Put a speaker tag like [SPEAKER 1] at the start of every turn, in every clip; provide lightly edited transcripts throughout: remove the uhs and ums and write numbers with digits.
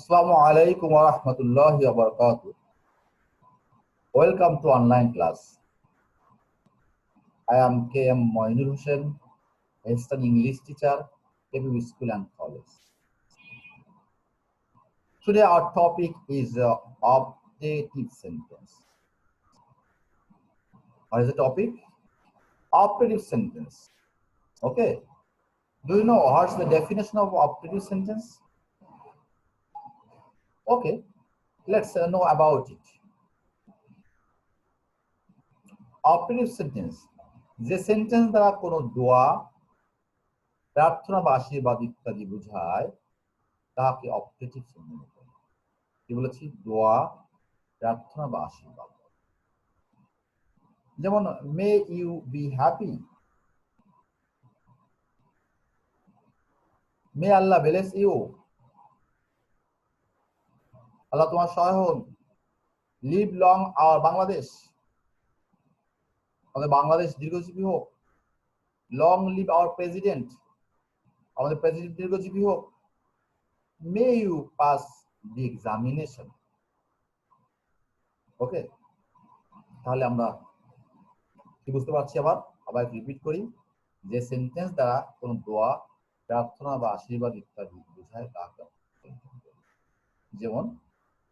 [SPEAKER 1] Assalamu alaikum wa rahmatullahi wa barakatuh. Welcome to online class. I am K.M. Moinul Hussain, Assistant English teacher, KBB School and College. Today our topic is optative sentence. What is the topic? Optative sentence. Okay. Do you know what's the definition of optative sentence? Okay. Let's know about it. Optative sentence. যে sentence দ্বারা কোনো দোয়া, প্রার্থনা বা আশীর্বাদ ইত্যাদি বোঝায় তাকে অপটেটিভ সেন্টেন্স বলে। কি বলেছি? দোয়া, প্রার্থনা বা আশীর্বাদ। যেমন may you be happy, may Allah bless you, Allah তোমার সহায় হন। লিভ লং আওয়ার বাংলাদেশ, আমাদের বাংলাদেশ দীর্ঘজীবী হোক। লং লিভ আওয়ার প্রেসিডেন্ট, আমাদের প্রেসিডেন্ট দীর্ঘজীবী হোক। May you pass the examination. Okay, তাহলে আমরা কি বুঝতে পারছি? আবার রিপিট করি। যে সেন্টেন্স দ্বারা কোনো দোয়া, প্রার্থনা বা আশীর্বাদ ইত্যাদি বোঝায় তাকে। যেমন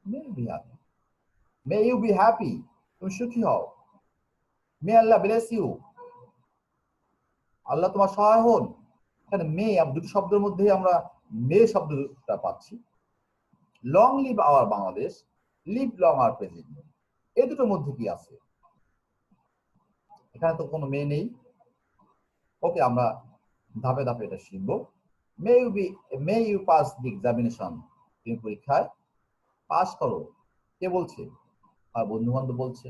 [SPEAKER 1] may be happy, may you be happy, তুমি সুখী হও। মে আল্লাহ ব্লেস ইউ, আল্লাহ তোমার সহায় হন। এখানে মে, দুটি শব্দের মধ্যে আমরা মে শব্দটা পাচ্ছি। Long live hour Bangladesh, leave long hour president, এই দুটোর মধ্যে কি আছে? এখানে তো কোনো মে নেই। ওকে, আমরা ধাপে ধাপে এটা শিখবো। May you pass the examination, তুমি পরীক্ষায় পাস করো। কে বলছে? আর বন্ধু বান্ধব বলছে,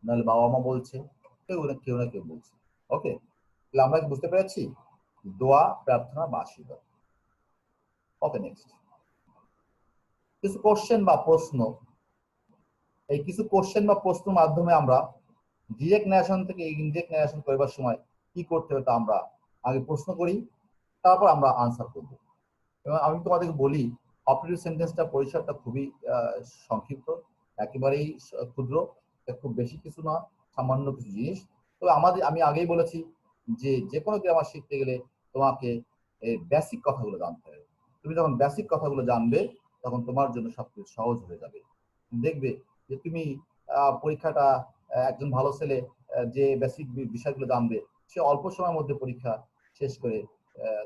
[SPEAKER 1] নাহলে বাবা মা বলছে, কেউ না কেউ বলছে। ওকে, তাহলে আমরা কি বুঝতে পেরেছি? দোয়া, প্রার্থনা বা আশীর্বাদ। ওকে, নেক্সট। কিছু কোশ্চেন বা প্রশ্ন। এই কিছু কোশ্চেন বা প্রশ্নের মাধ্যমে আমরা ডিরেক্ট ন্যারেশন থেকে ইনডিরেক্ট ন্যারেশন করবার সময় কি করতে হবে তা আমরা আগে প্রশ্ন করি, তারপর আমরা আনসার করব। এবং আমি তোমাদেরকে বলি, অপটেটিভ সেন্টেন্সটা পরিসরটা খুবই সংক্ষিপ্ত, একেবারেই ক্ষুদ্র, খুব বেশি কিছু না, সামান্য কিছু জিনিস। তবে আমি আগেই বলেছি যে কোনো গ্রামার শিখতে গেলে তোমাকে এই বেসিক কথাগুলো জানতে হবে। তুমি যখন বেসিক কথাগুলো জানবে তখন তোমার জন্য সবকিছু সহজ হয়ে যাবে। দেখবে যে তুমি পরীক্ষাটা, একজন ভালো ছেলে যে বেসিক বিষয়গুলো জানবে সে অল্প সময়ের মধ্যে পরীক্ষা শেষ করে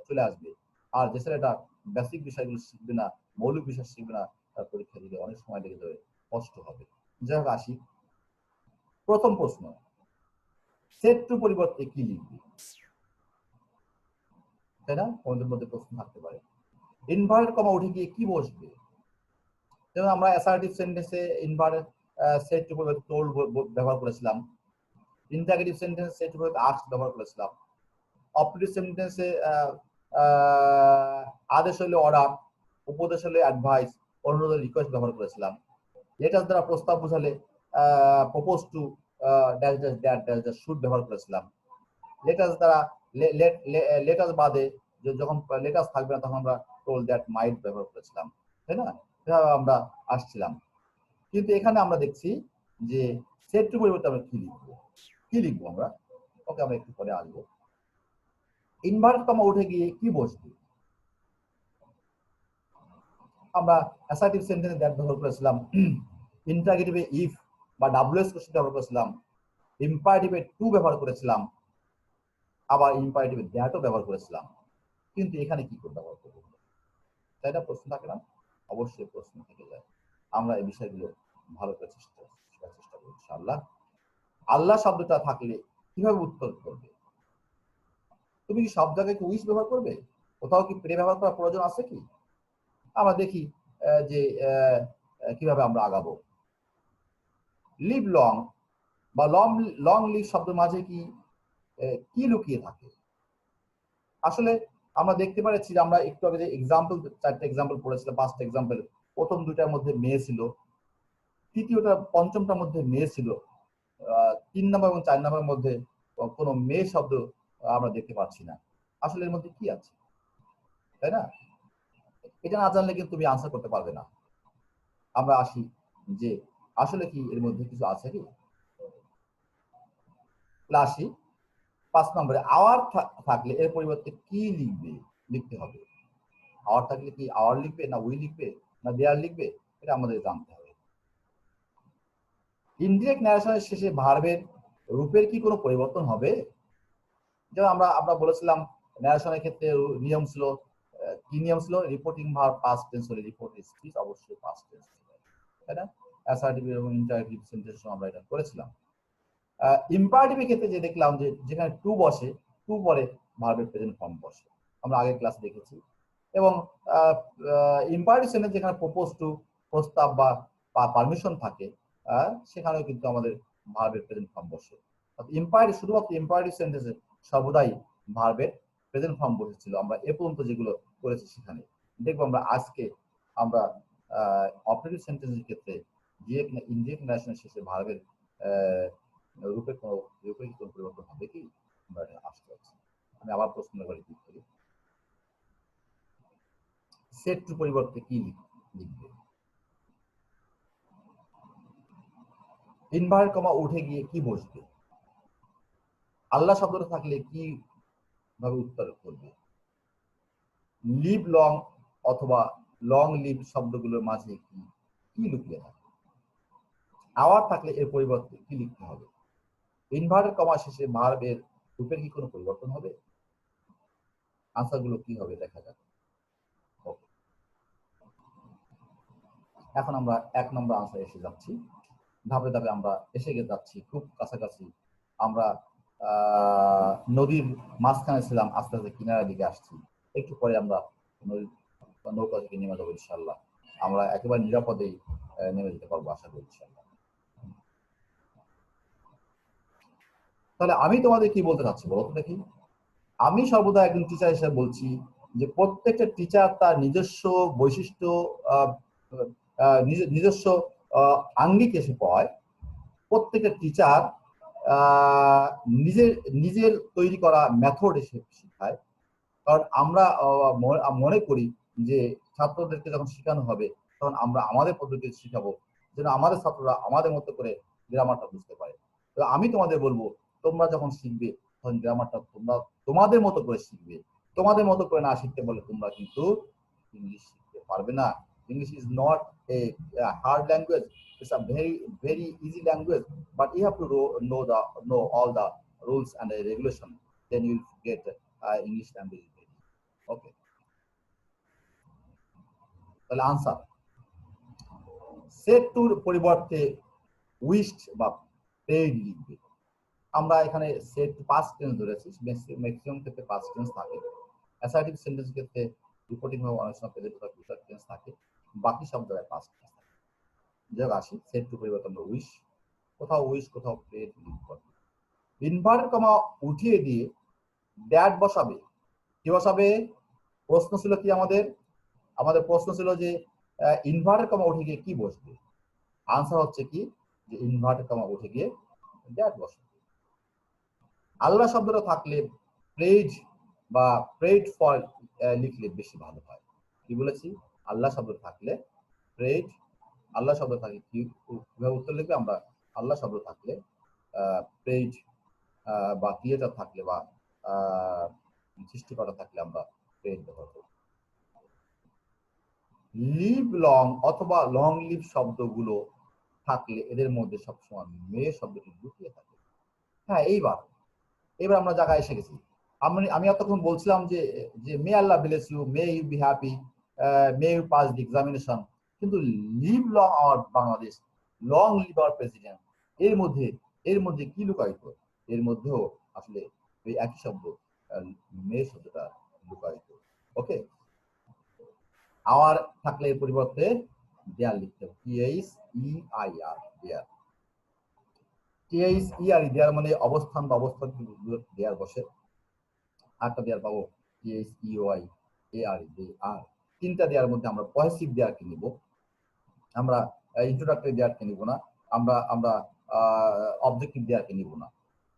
[SPEAKER 1] চলে আসবে। আর যে ছেলেটা বেসিক বিষয়গুলো শিখবে না, মৌলিক বিষয় শিখবে না, তার পরীক্ষা দিলে অনেক সময় লেগে যাবে, কষ্ট হবে। যাই হোক, আসি প্রথম প্রশ্ন। সেট টু পরিবর্তে কি লিখবে? তাই না? আমাদের মধ্যে প্রশ্ন থাকতে পারে। ইনভার্টেড কমা উঠে গিয়ে কি বসবে? যেমন আমরা অ্যাসার্টিভ সেন্টেন্সে ইনভার্টেড সেট টু পরিবর্তে টোল্ড ব্যবহার করেছিলাম। ইন্টারগেটিভ সেন্টেন্সে সেট টু পরিবর্তে আস্কড ব্যবহার করেছিলাম। অপটেটিভ সেন্টেন্সে আদেশ হলে অর্ডার, উপদেশ হলে অ্যাডভাইস, অনুরোধ রিকোয়েস্ট ব্যবহার করেছিলাম। লেটাস দ্বারা প্রস্তাব বোঝালে propose to dash dash that dash dash should ব্যবহার করেছিলাম। লেটাস দ্বারা লেটাস বাদে যখন লেটাস থাকবে না তখন আমরা টোল দ্যাট মাইট ব্যবহার করেছিলাম, তাই না? এভাবে আমরা আসছিলাম। কিন্তু এখানে আমরা দেখছি যে সেট টু পরিবর্তে আমরা কি লিখবো আমরা? ওকে, আমরা একটু পরে আসবো। ইনভার্টেড কমা উঠে গিয়ে কি বসবে? আমরা অ্যাসার্টিভ সেন্টেন্সে দ্যাট ব্যবহার করেছিলাম। ইন্টারগেটিভে ইফ বা ডাব্লিউএস কোশ্চেন ব্যবহার করেছিলাম। ইম্পারেটিভে টু ব্যবহার করেছিলাম, আবার ইম্পারেটিভে দ্যাটও ব্যবহার করেছিলাম। কিন্তু এখানে কি করে ব্যবহার করবো? তাই না? প্রশ্ন থাকে না? অবশ্যই প্রশ্ন থেকে যায়। আমরা এই বিষয়গুলো ভালো করে চেষ্টা করবো ইনশাআল্লাহ। আল্লাহ শব্দটা থাকলে কিভাবে উত্তর করবে? তুমি কি সব জায়গায় কি উইশ ব্যবহার করবে? কোথাও কি প্রে ব্যবহার করার প্রয়োজন আছে কি? আমরা দেখি যে কিভাবে আমরা আগাবো। লিভ লং বা লং লিভ শব্দের মাঝে কি লুকিয়ে থাকে? আসলে আমরা দেখতে পাচ্ছি যে আমরা একটু আগে যে এক্সাম্পল, 4টা এক্সাম্পল পড়েছিলাম, 5টা এক্সাম্পল, প্রথম 2টার মধ্যে মেয়ে ছিল, তৃতীয়টা পঞ্চমটার মধ্যে মেয়ে ছিল, 3 নম্বর এবং 4 নম্বরের মধ্যে কোনো মেয়ে শব্দ আমরা দেখতে পাচ্ছি না। আসলে এর মধ্যে কি আছে, তাই না? এটা না জানলে কিন্তু তুমি আনসার করতে পারবে না। আমরা আসি যে আসলে কি এর মধ্যে কিছু আছে কি। আসি 5 নম্বরে, আওয়ার থাকলে এর পরিবর্তে কি লিখতে হবে। আওয়ার থাকলে কি আওয়ার লিখবে, না উই লিখবে, না দেয়ার লিখবে, এটা আমাদের জানতে হবে। ইনডিরেক্ট ন্যারেশনের শেষে ভার্বের রূপের কি কোনো পরিবর্তন হবে। যেমন আমরা বলেছিলাম ন্যারেশনের ক্ষেত্রে নিয়ম ছিল, কি নিয়ম ছিল, রিপোর্টিং ভার্ব পাস্ট টেন্স হলে রিপোর্ট স্পিচ অবশ্যই পাস্ট টেন্স, তাই না। অ্যাসার্টিভ এবং ইন্টারেক্টিভ সেন্টেন্স আমরা এটা করেছিলাম। ইম্পারেটিভের ক্ষেত্রে যে দেখলাম যে যেখানে টু বসে, টু পরে ভার্বের প্রেজেন্ট ফর্ম বসে, আমরা আগের ক্লাসে দেখেছি। এবং ইম্পারেটিভ সেন্টেন্স যেখানে প্রপোজ টু, প্রস্তাব বা পারমিশন থাকে, সেখানেও কিন্তু আমাদের ভার্বের প্রেজেন্ট ফর্ম বসে। ইম্পারেটিভ, শুধুমাত্র ইম্পারেটিভ সেন্টেন্সে সর্বদাই ভার্বের প্রেজেন্ট ফর্ম বসেছিল আমরা এ পর্যন্ত যেগুলো করেছি সেখানে। দেখবো আমরা আজকে আমরা অপারেটিভ সেন্টেন্সের ক্ষেত্রে ইনডিরেক্ট ন্যারেশনের শেষে ভার্বের রূপের কোনো পরিবর্তন হবে কি, আমরা আসতে পারছি। আমি আবার প্রশ্ন রিপিট করি, সেট টু পরিবর্তে কি লিখবে। ইনভার্ট কমা উঠে গিয়ে কি বসবে। আল্লাহ শব্দটা থাকলে কি ভাবে উত্তর করবে। লিভ লং অথবা লং লিভ শব্দগুলোর মাঝে কি লুকিয়ে থাকে। আওয়ার থাকলে এর পরিবর্তে কি লিখতে হবে। ইনভার্টেড কমা শেষে ভার্বের রূপের কি কোনো পরিবর্তন হবে। আনসার গুলো কি হবে দেখা যাক। এখন আমরা 1 নম্বর আনসার এসে যাচ্ছি, ধাপে ধাপে আমরা এসে যাচ্ছি খুব কাছাকাছি। আমরা নদীর মাঝখানে ছিলাম, আস্তে আস্তে কিনারের দিকে আসছি। একটু পরে আমরা নৌকা থেকে নেমে যাবো ইনশাল্লাহ। আমরা একেবারে নিরাপদেই নেমে যেতে পারবো আশা করি ইনশাল্লাহ। তাহলে আমি তোমাদের কি বলতে চাচ্ছি বলো তো দেখি। আমি সর্বদা একজন টিচার হিসেবে বলছি যে প্রত্যেকটা টিচার তার নিজস্ব বৈশিষ্ট্য, নিজস্ব আঙ্গিক এসে পায়। প্রত্যেকটা টিচার নিজের নিজের তৈরি করা মেথড এসে শেখায়। কারণ আমরা মনে করি যে ছাত্রদেরকে যখন শেখানো হবে তখন আমরা আমাদের পদ্ধতিতে শেখাবো, যেন আমাদের ছাত্ররা আমাদের মতো করে গ্রামারটা বুঝতে পারে। তো আমি তোমাদের বলবো, তোমরা যখন শিখবে তখন গ্রামারটা তোমরা তোমাদের মতো করে শিখবে। তোমাদের মতো করে না শিখতে বলে তোমরা কিন্তু ইংলিশ শিখতে পারবে না। English is not a hard language. It's a very easy language, but you have to know all the rules and the regulation. Then you will get English language. Okay. তাহলে আনসার সেট টুর পরিবর্তে wished বা paid লিখবে। আমরা এখানে set past tense ধরেছি, maximum ক্ষেত্রে past tense থাকে। Assertive sentence ক্ষেত্রে রিপোর্টিং ভাবে অনেক সময় প্রেজেন্ট বা ফিউচার টেন্স থাকে, বাকি সব জায়গায় পাস্ট টেন্স থাকে। যাক আসি সেট টু পরিবর্তে আমরা উইশ, কোথাও উইশ কোথাও পেইড লিখব। ইনভার্টেড কমা উঠিয়ে দিয়ে দ্যাট বসাবে। কি বসাবে? প্রশ্ন ছিল কি আমাদের প্রশ্ন ছিল যে ইনভার্টেড কমা উঠে গিয়ে কি বসবে। আনসার হচ্ছে কি যে ইনভার্টেড কমা উঠে গিয়ে দ্যাট বসবে। আল্লাহ শব্দটা থাকলে প্রেজ বা প্রেড ফর লিখলে বেশি ভালো হয়। কি বলেছি? আল্লাহ শব্দ থাকলে প্রেজ, আল্লাহ শব্দ থাকলে কিভাবে উত্তর লিখবে আমরা। আল্লাহ শব্দ থাকলে প্রেজ বা ক্রিয়েটার থাকলে বা সৃষ্টিকর্তা থাকলে আমরা প্রেজ ব্যবহার করব। লিভ লং অথবা লং লিভ শব্দগুলো থাকলে এদের মধ্যে সবসময় মে শব্দটি লুকিয়ে থাকে। হ্যাঁ, এইবার আমরা জায়গায় এসে গেছি। আমি এতক্ষণ বলছিলাম যে may Allah bless you, may you be happy, may you pass the examination, কিন্তু live long our Bangladesh, long live our president, এর মধ্যে কি লুকায়িত? এর মধ্যেও আসলে এই একই শব্দ মে শব্দটা লুকায়িত। ওকে, আওয়ার থাকলে এর পরিবর্তে দেয়ার লিখতে হবে, THEIR, দেয়ার। THEIR দেয়ার মানে অবস্থান বা অবস্থান দেয়ার বসে। আরেকটা দেয়ার পাবো THEOIAR, দেয়ার। তিনটা দেয়ার মধ্যে আমরা পজিটিভ দেয়ারকে নিব, আমরা ইন্ট্রোডাক্টরি দেয়ারকে নিব না, আমরা অবজেক্টিভ দেয়ারকে নিব না।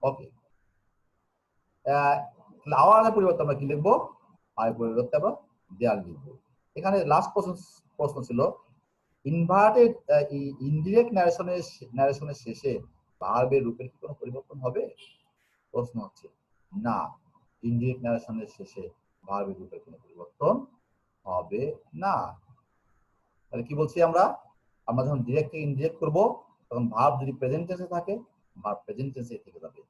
[SPEAKER 1] ওকে, আওয়ার পরিবর্তে আমরা কি লিখবো? আর পরিবর্তে আমরা দেয়ার লিখবো। এখানে লাস্ট প্রশ্ন ছিল ইনভার্টেড ইনডিরেক্ট ন্যারেশনের শেষে ভার্বের রূপের কি কোনো পরিবর্তন হবে? প্রশ্ন হচ্ছে না, ইনডিরেক্ট ন্যারেশনের শেষে ভার্বের রূপের কোনো পরিবর্তন হবে না। তাহলে কি বলছি আমরা যখন ডিরেক্ট থেকে ইনডিরেক্ট করব তখন ভার্ব যদি প্রেজেন্ট টেন্সে থাকে ভার্ব প্রেজেন্ট টেন্সে থেকে যাবে।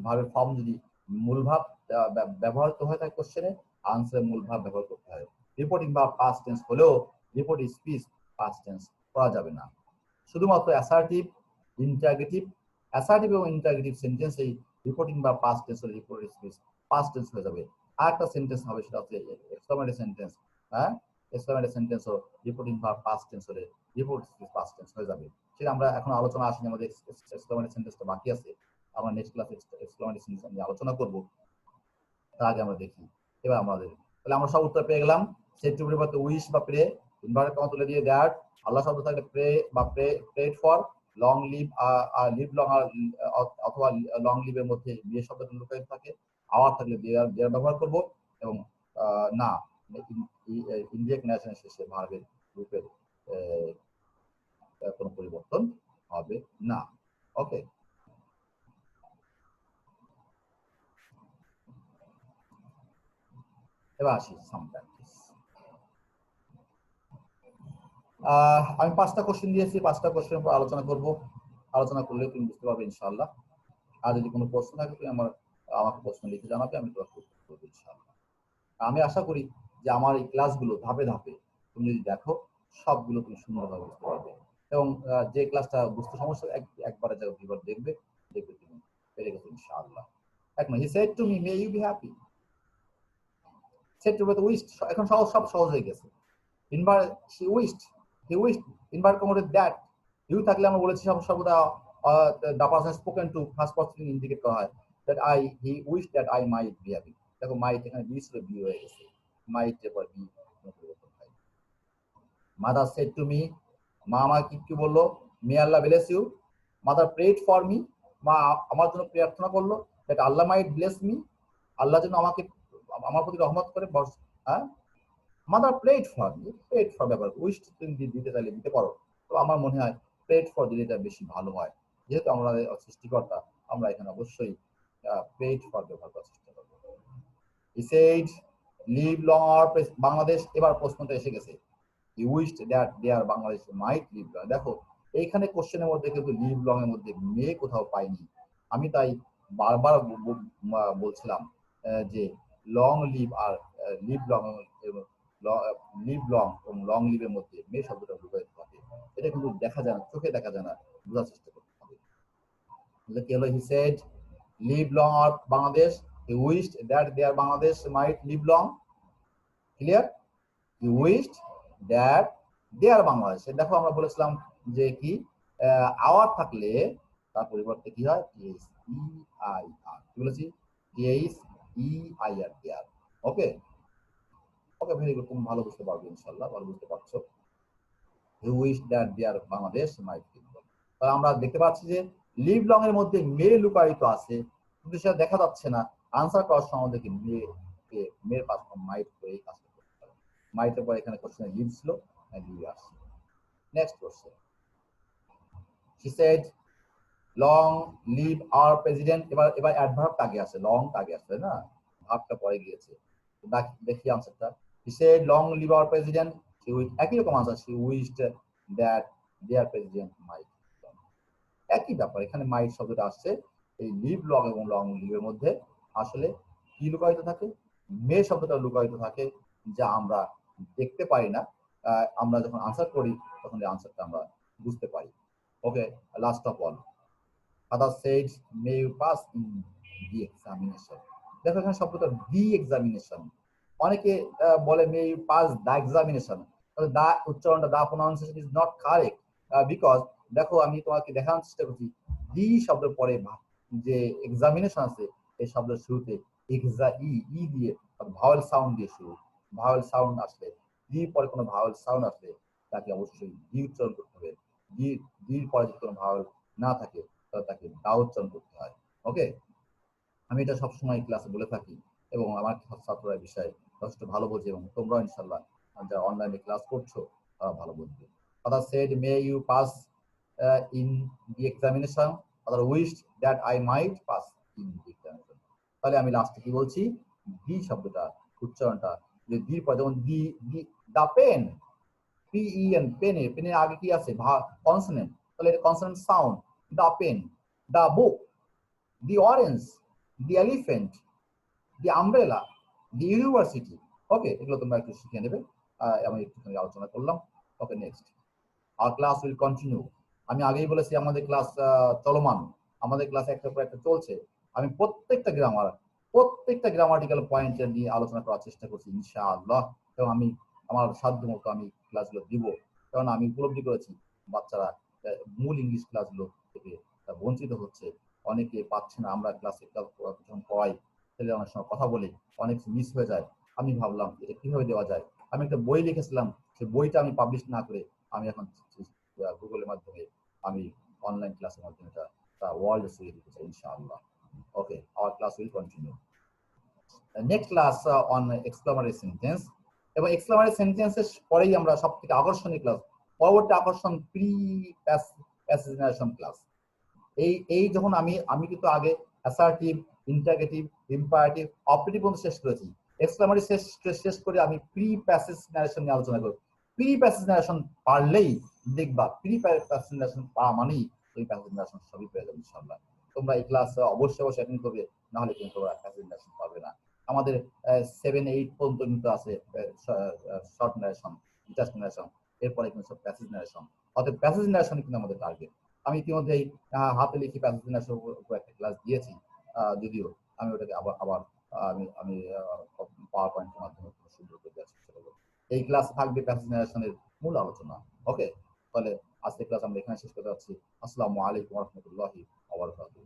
[SPEAKER 1] ভার্বের ফর্ম যদি মূল ভার্ব ব্যবহৃত হয়ে থাকে কোশ্চেনে, আনসারে মূল ভার্ব ব্যবহার করতে হয়। রিপোর্টিং ভার্ব পাস্ট টেন্স হলেও রিপোর্ট স্পিচ পাস্ট টেন্স করা যাবে না। শুধুমাত্র অ্যাসার্টিভ এবং ইন্টারগেটিভ সেন্টেন্সেই রিপোর্টিং বা পাস্ট টেন্স হলে রিপোর্ট স্পিচ পাস্ট টেন্স হয়ে যাবে। আর একটা সেন্টেন্স হবে, সেটা হচ্ছে এক্সক্লামেটরি সেন্টেন্স। হ্যাঁ, এক্সক্লামেটরি সেন্টেন্স ও রিপোর্টিং বা পাস্ট টেন্স হলে রিপোর্ট স্পিচ পাস্ট টেন্স হয়ে যাবে। সেটা আমরা এখন আলোচনা আসেনি, আমাদের এক্সক্লামেটরি সেন্টেন্সটা বাকি আছে। আমরা নেক্সট ক্লাসে এক্সক্লামেটরি সেন্টেন্স নিয়ে আলোচনা করব। তার আগে আমরা দেখি এবার আমাদের, তাহলে আমরা সব উত্তর পেয়ে গেলাম। সেট টু পরিবর্তে উইশ বা প্রে, ইনভার্টেড কমা তুলে দিয়ে দ্যাট, আল্লাহ শব্দ থাকলে প্রে বা প্রেড ফর, লং লিভ আর লিভ লং আর অথবা লং লিভের মধ্যে বিয়ে শব্দটা লুকায়িত থাকে, আওয়ার থাকলে দেয়ার ব্যবহার করব, এবং না ইনডিরেক্ট ন্যারেশনের শেষে ভার্বের রূপের কোনো পরিবর্তন হবে না। ওকে, এবার আসি সাম প্র্যাকটিস। আমি 5টা কোশ্চেন দিয়েছি, 5টা কোশ্চেনের উপর আলোচনা করব। আলোচনা করলে তুমি বুঝতে পারবে ইনশাআল্লাহ। আর যদি কোনো প্রশ্ন থাকে তুমি আমাকে প্রশ্ন লিখে জানাবে, আমি তোমাকে উত্তর করবো ইনশাআল্লাহ। আমি আশা করি যে আমার এই ক্লাসগুলো ধাপে ধাপে তুমি যদি দেখো সবগুলো তুমি সুন্দরভাবে বুঝতে পারবে, এবং যে ক্লাসটা বুঝতে সমস্যা একবারে যাও দুইবার দেখবে তুমি পেরে গেছো ইনশাআল্লাহ। এখন he said to me may you be happy, said to me wished, এখন সব সহজ হয়ে গেছে। ইনভার he wished ইনভার কমোডেড দ্যাট, ইউ থাকলে আমরা বলেছি সর্বদা the person spoken to first person indicate করা হয়, that he wished that I might be happy। দেখো মাইট এখানে বি ছিল, বি হয়ে গেছে, মাইট এর পর বি পরিবর্তন হয়। মাদার সেড টু মি, মা আমাকে কি বললো, may Allah bless you, mother prayed for me, মা আমার জন্য প্রার্থনা করলো, that Allah might bless me, Allah যেন আমাকে আমার প্রতি রহমত করে। হ্যাঁ, mother prayed for me, prayed for ব্যবহার, উইশ তুমি দিতে চাইলে দিতে পারো, তো আমার মনে হয় প্রেড ফর দিলে এটা বেশি ভালো হয়, যেহেতু আমরা সৃষ্টিকর্তা, আমরা এখানে অবশ্যই প্রেড ফর ব্যবহার করার চেষ্টা করবো। He said live long our Bangladesh, এবার প্রশ্নটা এসে গেছে, he wished that their Bangladesh might live long. দেখো এইখানে কোশ্চেনের মধ্যে কিন্তু লিভ লং এর মধ্যে মে কোথাও পাইনি, আমি তাই বারবার বলছিলাম যে লং লিভ আর লিভ লং লিভ লং এবং লং লিভের মধ্যে মে শব্দটা লুকায়িত থাকে, এটা কিন্তু দেখা যায় না, চোখে দেখা যায় না, বোঝার চেষ্টা করতে হবে। কি হলো, he said live long our Bangladesh, he wished that their Bangladesh might live long. Clear? He wished that their Bangladesh, দেখো আমরা বলেছিলাম যে কি আওয়ার থাকলে তার পরিবর্তে কি হয়, টিএস ই আই আর, কি বলেছি, TS E I R there. Okay okay, very good, তুমি ভালো বুঝতে পারবে ইনশাআল্লাহ, ভালো বুঝতে পারছো। He wish that their Bangladesh might live long. তাহলে আমরা দেখতে পাচ্ছি যে লিভ লং এর মধ্যে মে লুকায়িত আছে, কিন্তু সেটা দেখা যাচ্ছে না। আনসার করার সময় দেখি মেয়ের পাশ মাইট করে কাজ করতে হবে। মাইটের পর এখানে কোশ্চেনে লিভ ছিল, লিভ আসছে। Next question, he said long live our president, এবার অ্যাডভার্ব আগে আছে, লং আগে আছে না, ভার্বটা পরে গিয়েছে। দেখি আনসারটা, he said long live our president, একই রকম answer, he wished that their president might, একই ব্যাপার। এখানে মাইট শব্দটা আসছে এই লিভ লং এবং লং লিভের মধ্যে, আসলে কি লুকায়িত থাকে, মে শব্দটা লুকায়িত থাকে, যা আমরা দেখতে পারি না, আমরা যখন আনসার করি তখন এই আনসারটা আমরা বুঝতে পারি। Okay, last of all, others said may you pass in the examination। দেখো এখানে শব্দটা দি এক্সামিনেশন, অনেকে বলে may you pass the examination, the উচ্চারণটা, the pronunciation is not correct, because দেখো আমি তোমাকে দেখানোর চেষ্টা করছি, দি শব্দের পরে যে এক্সামিনেশন আছে এই শব্দের শুরুতে ই দিয়ে ভাওয়েল সাউন্ড দিয়ে শুরু, ভাওয়েল সাউন্ড আসলে দি পরে কোনো ভাওয়েল সাউন্ড আসলে তাকে অবশ্যই দি উচ্চারণ করতে হবে, দির পরে যদি কোনো ভাওয়েল না থাকে তাকে দা উচ্চারণ করতে হয়। ওকে, আমি এটা সবসময় ক্লাসে বলে থাকি, এবং আমার ছাত্ররা বিষয়ে যথেষ্ট ভালো বোঝে, এবং তোমরা ইনশাল্লাহ যারা অনলাইনে ক্লাস করছো তারা ভালো বুঝবে। Others said, may you pass in the examination. Others wished that I might pass in the examination. তাহলে আমি লাস্টে কি বলছি, দি শব্দটা উচ্চারণটা যে দির পর যেমন দি দা পেন, PEN, পেনের, পেনের আগে কি আছে কনসোনেন্ট, তাহলে এটা consonant sound, the pen, the book, the orange, the elephant, the umbrella, the university. Okay, এগুলো তোমরা একটু শিখে নেবে, আমি একটুখানি আলোচনা করলাম। Okay, next our class will continue. আমি আগেই বলেছি আমাদের ক্লাস চলমান, আমাদের ক্লাস একটার পর একটা চলছে। আমি প্রত্যেকটা গ্রামাটিক্যাল পয়েন্ট নিয়ে আলোচনা করার চেষ্টা করছি ইনশাআল্লাহ, এবং আমি আমার সাধ্য মতো আমি ক্লাসগুলো দিব, কারণ আমি উপলব্ধি করেছি বাচ্চারা মূল ইংলিশ ক্লাসগুলো থেকে বঞ্চিত হচ্ছে, অনেকে পাচ্ছে না। আমরা ক্লাসে যখন পড়াই, ছেলে অনেক সময় কথা বলে অনেক মিস হয়ে যায়। আমি ভাবলাম এটা কিভাবে দেওয়া যায়। আমি একটা বই লিখেছিলাম, সেই বইটা আমি পাবলিশ না করে আমি এখন গুগলের মাধ্যমে আমি অনলাইন ক্লাসের মাধ্যমে এটা ওয়ার্ল্ড ছড়িয়ে দিতে চাই ইনশাআল্লাহ। Okay, our class will continue. Next class on exclamatory sentence, এবং এক্সক্লামেটরি সেন্টেন্সের পরেই আমরা সবথেকে আকর্ষণীয় ক্লাস, পরবর্তী আকর্ষণ প্রি প্যাসেজিনেশন ক্লাস। এই যখন আমি কিন্তু আগে অ্যাসার্টিভ, ইন্টারগেটিভ, ইম্পারেটিভ, অপারেটিভ পর্যন্ত শেষ করেছি। এক্সক্লামেটরি শেষ করে আমি প্রি প্যাসেজ ন্যারেশন নিয়ে আলোচনা করব। প্রি প্যাসেজ ন্যারেশন পারলেই দেখবা, প্রি প্যাসেজ ন্যারেশন পাওয়া মানেই ওই প্যাসেজ ন্যারেশন সবই পেয়ে যাবে ইনশাআল্লাহ। তোমরা এই ক্লাস অবশ্যই অ্যাটেন্ড করবে, না হলে কিন্তু তোমরা প্যাসেজ ন্যারেশন পাবে না। আমাদের 7-8 পর্যন্ত কিন্তু আছে শর্ট ন্যারেশন, ডিটাচড ন্যারেশন, এরপরে কিন্তু সব প্যাসেজ ন্যারেশন। অর্থাৎ প্যাসেজ ন্যারেশন কিন্তু আমাদের টার্গেট। আমি ইতিমধ্যেই হাতে লিখে প্যাসেজ ন্যারেশনের উপর একটা ক্লাস দিয়েছি, যদিও আমি ওটাকে আবার আমি পাওয়ার পয়েন্টের মাধ্যমে সুন্দর করে দেওয়ার চেষ্টা করবো। এই ক্লাস থাকবে প্যাসেজ ন্যারেশনের মূল আলোচনা। ওকে, তাহলে আজকের ক্লাস আমরা এখানে শেষ করতে যাচ্ছি। আসসালামু আলাইকুম ওয়া রাহমাতুল্লাহি ওয়া বারাকাতুহু।